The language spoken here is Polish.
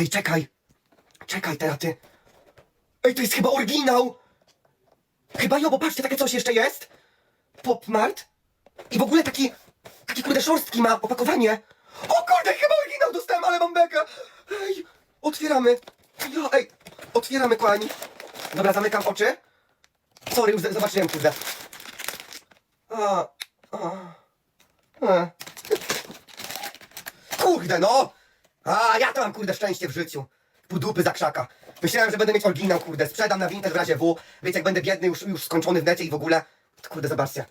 Ej, czekaj. Czekaj teraz ty. Ej, to jest chyba oryginał. Chyba jo, bo patrzcie, takie coś jeszcze jest. Pop Mart. I w ogóle taki kurde szorstki ma opakowanie. O kurde, chyba oryginał dostałem, ale mam bekę. Ej, otwieramy. Ja, ej, otwieramy, kochani. Dobra, zamykam oczy. Sorry, już zobaczyłem, kurde. Kurde, no! Ja to mam, kurde, szczęście w życiu. Pół dupy za krzaka. Myślałem, że będę mieć oryginał, kurde. Sprzedam na Vinted w razie W. Wiecie, jak będę biedny, już skończony w necie i w ogóle. To, kurde, zobaczcie.